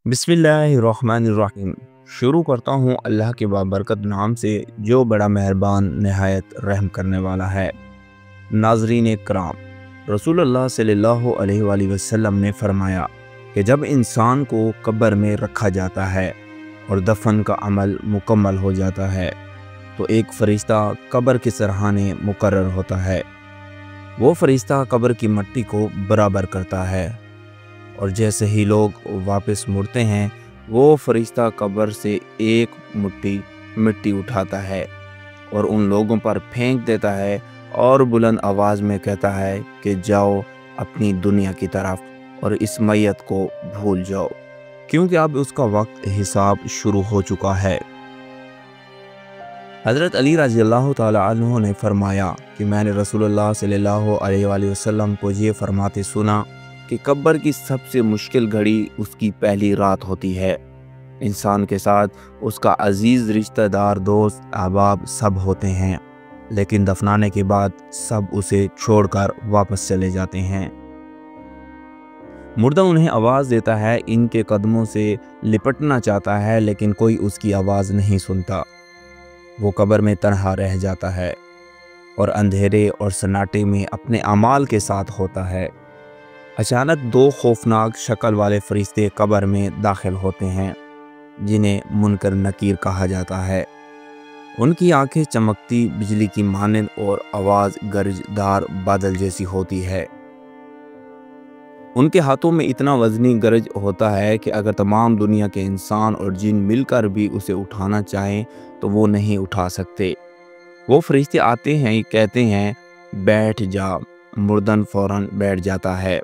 बिस्मिल्लाहिर्रहमानिर्रहीम। शुरू करता हूँ अल्लाह के बाबरकत नाम से जो बड़ा मेहरबान नहायत रहम करने वाला है। नाज़रीन कराम, रसूलुल्लाह सल्लल्लाहु अलैहि वसल्लम ने फरमाया कि जब इंसान को कब्र में रखा जाता है और दफन का अमल मुकम्मल हो जाता है तो एक फ़रिश्ता कब्र के सरहाने मुकर्रर होता है। वो फ़रिश्ता कब्र की मिट्टी को बराबर करता है और जैसे ही लोग वापस मुड़ते हैं वो फ़रिश्ता कब्र से एक मुट्ठी मिट्टी उठाता है और उन लोगों पर फेंक देता है और बुलंद आवाज़ में कहता है कि जाओ अपनी दुनिया की तरफ और इस मैयत को भूल जाओ, क्योंकि अब उसका वक्त हिसाब शुरू हो चुका है। हज़रत अली रज़ी अल्लाह ताला अन्हु ने फरमाया कि मैंने रसूलुल्लाह सल्लल्लाहु अलैहि वसल्लम को ये फरमाते सुना कि कब्र की सबसे मुश्किल घड़ी उसकी पहली रात होती है। इंसान के साथ उसका अजीज़ रिश्तेदार, दोस्त, अहबाब सब होते हैं, लेकिन दफनाने के बाद सब उसे छोड़कर वापस चले जाते हैं। मुर्दा उन्हें आवाज़ देता है, इनके कदमों से लिपटना चाहता है, लेकिन कोई उसकी आवाज़ नहीं सुनता। वो कब्र में तन्हा रह जाता है और अंधेरे और सन्नाटे में अपने अमाल के साथ होता है। अचानक दो खौफनाक शक्ल वाले फरिश्ते कब्र में दाखिल होते हैं, जिन्हें मुनकर नकीर कहा जाता है। उनकी आंखें चमकती बिजली की मानंद और आवाज़ गरजदार बादल जैसी होती है। उनके हाथों में इतना वज़नी गरज होता है कि अगर तमाम दुनिया के इंसान और जिन मिलकर भी उसे उठाना चाहें तो वो नहीं उठा सकते। वो फरिश्ते आते हैं, कहते हैं बैठ जा। मुर्दन फ़ौरन बैठ जाता है।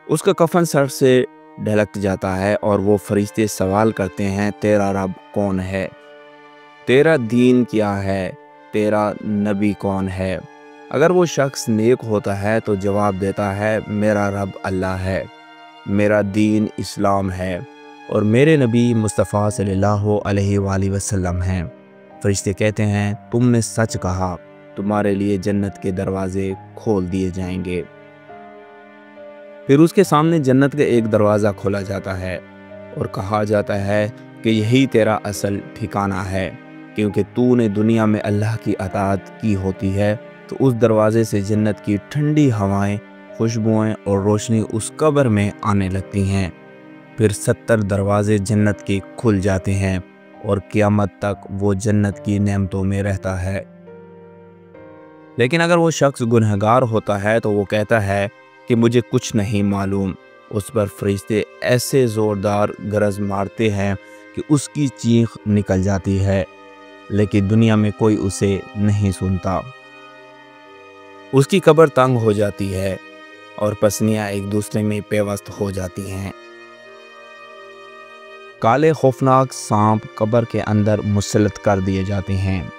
उसका कफन सर से ढलक जाता है और वो फरिश्ते सवाल करते हैं, तेरा रब कौन है, तेरा दीन क्या है, तेरा नबी कौन है। अगर वो शख्स नेक होता है तो जवाब देता है, मेरा रब अल्लाह है, मेरा दीन इस्लाम है और मेरे नबी मुस्तफ़ा सल्लल्लाहु अलैहि वसल्लम हैं। फरिश्ते कहते हैं, तुमने सच कहा, तुम्हारे लिए जन्नत के दरवाजे खोल दिए जाएंगे। फिर उसके सामने जन्नत का एक दरवाज़ा खोला जाता है और कहा जाता है कि यही तेरा असल ठिकाना है, क्योंकि तूने दुनिया में अल्लाह की अताअत की होती है। तो उस दरवाज़े से जन्नत की ठंडी हवाएं, खुशबुएं और रोशनी उस कब्र में आने लगती हैं। फिर 70 दरवाजे जन्नत के खुल जाते हैं और क़यामत तक वो जन्नत की नेमतों में रहता है। लेकिन अगर वो शख्स गुनहगार होता है तो वो कहता है कि मुझे कुछ नहीं मालूम। उस पर फरिश्ते ऐसे ज़ोरदार गरज मारते हैं कि उसकी चीख निकल जाती है, लेकिन दुनिया में कोई उसे नहीं सुनता। उसकी कब्र तंग हो जाती है और पसलियाँ एक दूसरे में पेवस्त हो जाती हैं। काले खौफनाक सांप कब्र के अंदर मुसल्लत कर दिए जाते हैं,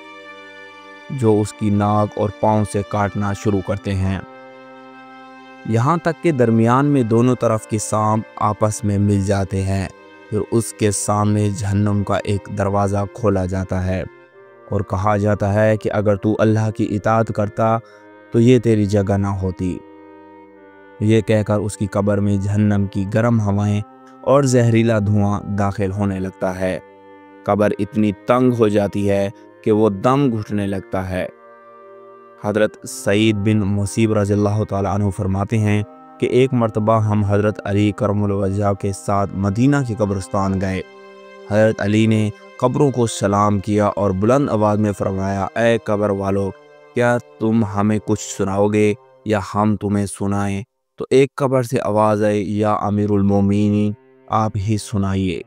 जो उसकी नाक और पाँव से काटना शुरू करते हैं, यहाँ तक कि दरमियान में दोनों तरफ के सांप आपस में मिल जाते हैं। फिर उसके सामने जहन्नुम का एक दरवाज़ा खोला जाता है और कहा जाता है कि अगर तू अल्लाह की इताअत करता तो ये तेरी जगह ना होती। ये कहकर उसकी कब्र में जहन्नम की गर्म हवाएं और जहरीला धुआं दाखिल होने लगता है। कब्र इतनी तंग हो जाती है कि वो दम घुटने लगता है। हज़रत सईद बिन मुसीब रज़ियल्लाहु ताला अन्हु फरमाते हैं कि एक मर्तबा हम हज़रत अली करमुल वजह के साथ मदीना के कब्रिस्तान गए। हज़रत अली ने कब्रों को सलाम किया और बुलंद आवाज़ में फरमाया, ऐ कब्र वालों, क्या तुम हमें कुछ सुनाओगे या हम तुम्हें सुनाएं? तो एक कब्र से आवाज़ आई, या अमीरुल मोमिनीन, आप ही सुनाइए।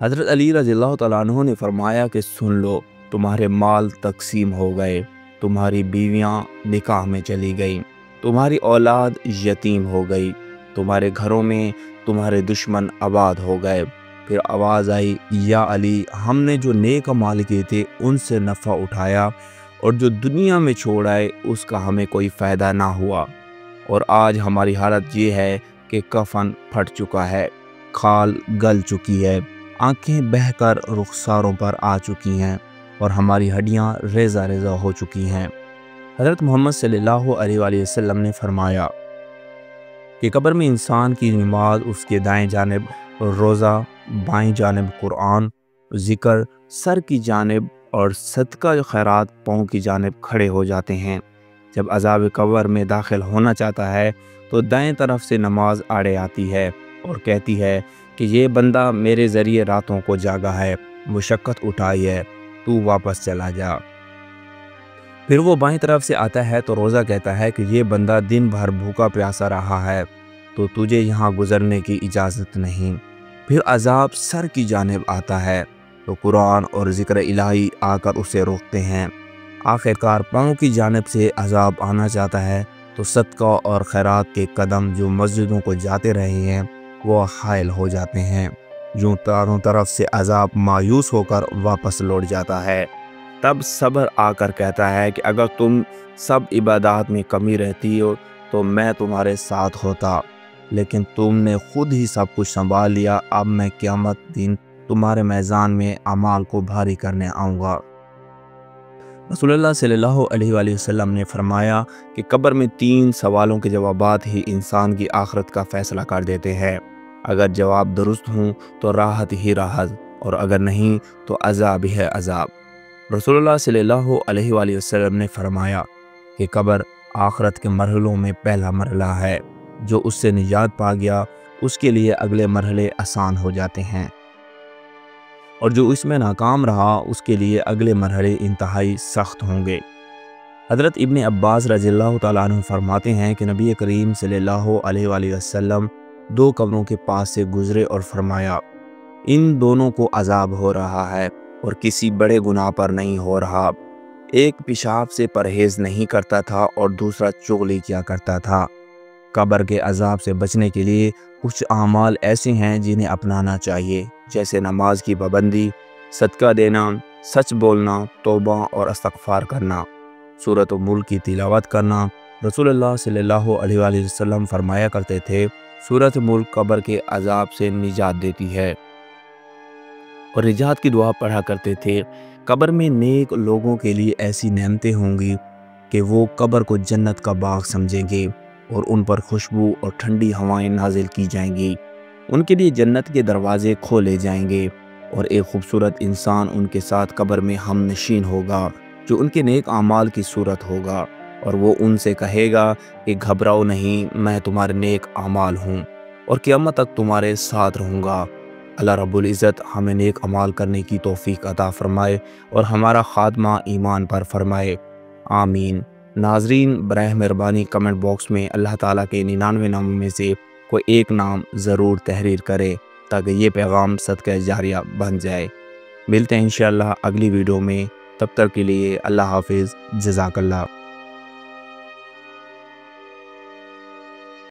हज़रत अली रज़ियल्लाहु ताला अन्हु ने फरमाया कि सुन लो, तुम्हारे माल तकसीम हो गए, तुम्हारी बीवियां निकाह में चली गईं, तुम्हारी औलाद यतीम हो गई, तुम्हारे घरों में तुम्हारे दुश्मन आबाद हो गए। फिर आवाज़ आई, या अली, हमने जो नेक माल किए थे उनसे नफ़ा उठाया और जो दुनिया में छोड़ आए उसका हमें कोई फ़ायदा ना हुआ, और आज हमारी हालत ये है कि कफन फट चुका है, खाल गल चुकी है, आँखें बहकर रुखसारों पर आ चुकी हैं और हमारी हड्डियाँ रेज़ा रेज़ा हो चुकी हैं। हज़रत मोहम्मद सल्लल्लाहु अलैहि वसल्लम ने फरमाया کہ قبر میں انسان کی نماز اس کے دائیں جانب روزہ، بائیں جانب قرآن، ذکر سر کی جانب اور صدقہ خیرات پاؤں کی جانب کھڑے ہو جاتے ہیں۔ جب عذاب قبر میں داخل ہونا چاہتا ہے تو دائیں طرف سے نماز آڑے آتی ہے اور کہتی ہے کہ یہ بندہ میرے ذریعے راتوں کو جاگا ہے، مشقت اٹھائی ہے، تو واپس چلا جا۔ پھر وہ بائیں طرف سے آتا ہے تو روزہ کہتا ہے کہ یہ بندہ دن بھر بھوکا پیاسا رہا ہے، تو تجھے یہاں گزرنے کی اجازت نہیں۔ پھر عذاب سر کی جانب آتا ہے تو قرآن اور ذکر الہی آ کر اسے روکتے ہیں۔ آخرکار پاؤں کی جانب سے عذاب آنا چاہتا ہے تو صدقہ اور خیرات کے قدم جو مسجدوں کو جاتے رہے ہیں وہ حائل ہو جاتے ہیں۔ جو چاروں طرف سے عذاب مایوس ہو کر واپس لوٹ جاتا ہے۔ تب صبر آ کر کہتا ہے کہ اگر تم سب عبادات میں کمی رہتی ہو تو میں تمہارے ساتھ ہوتا، لیکن تم نے خود ہی سب کچھ سنبھال لیا، اب میں قیامت دن تمہارے میزان میں اعمال کو بھاری کرنے آؤں گا۔ رسول اللہ صلی اللہ علیہ وآلہ وسلم نے فرمایا کہ قبر میں 3 سوالوں کے جوابات ہی انسان کی آخرت کا فیصلہ کر دیتے ہیں۔ اگر جواب درست ہوں تو راحت ہی راحت، اور اگر نہیں تو عذاب ہی ہے عذاب۔ رسول اللہ صلی اللہ علیہ وآلہ وسلم نے فرمایا کہ قبر آخرت کے مرحلوں میں پہلا مرحلہ ہے، جو اس سے نجات پا گیا اس کے لیے اگلے مرحلے آسان ہو جاتے ہیں، اور جو اس میں ناکام رہا اس کے لیے اگلے مرحلے انتہائی سخت ہوں گے۔ حضرت ابن عباس رضی اللہ تعالیٰ عنہ فرماتے ہیں کہ نبی کریم صلی اللہ علیہ وآلہ وسلم 2 قبروں کے پاس سے گزرے اور فرمایا، ان دونوں کو عذاب ہو رہا ہے اور کسی بڑے گناہ پر نہیں ہو رہا۔ ایک پیشاب سے پرہیز نہیں کرتا تھا اور دوسرا چغلی کیا کرتا تھا۔ قبر کے عذاب سے بچنے کے لیے کچھ اعمال ایسے ہیں جنہیں اپنانا چاہیے، جیسے نماز کی پابندی، صدقہ دینا، سچ بولنا، توبہ اور استغفار کرنا، سورۃ ملک کی تلاوت کرنا۔ رسول اللہ صلی اللہ علیہ وآلہ وسلم فرمایا کرتے تھے، سورۃ ملک قبر کے عذاب سے نجات دیتی ہے، اور نجات کی دعا پڑھا کرتے تھے۔ قبر میں نیک لوگوں کے لیے ایسی نعمتیں ہوں گی کہ وہ قبر کو جنت کا باغ سمجھیں گے، اور ان پر خوشبو اور ٹھنڈی ہوائیں نازل کی جائیں گی۔ ان کے لیے جنت کے دروازے کھولے جائیں گے، اور ایک خوبصورت انسان ان کے ساتھ قبر میں ہم نشین ہوگا، جو ان کے نیک اعمال کی صورت ہوگا، اور وہ ان سے کہے گا کہ گھبراؤ نہیں، میں تمہارے نیک اعمال ہوں اور قیامت تک تمہارے ساتھ رہوں گا۔ اللہ رب العزت ہمیں نیک اعمال کرنے کی توفیق عطا فرمائے اور ہمارا خاتمہ ایمان پر فرمائے، آمین۔ ناظرین، براہ مہربانی کمنٹ باکس میں اللہ تعالیٰ کے 99 ناموں میں سے کوئی ایک نام ضرور تحریر کرے تاکہ یہ پیغام صدقہ جاریہ بن جائے۔ ملتے ہیں انشاءاللہ اگلی ویڈیو میں، تب تک کے لیے اللہ حافظ، جزاک اللہ۔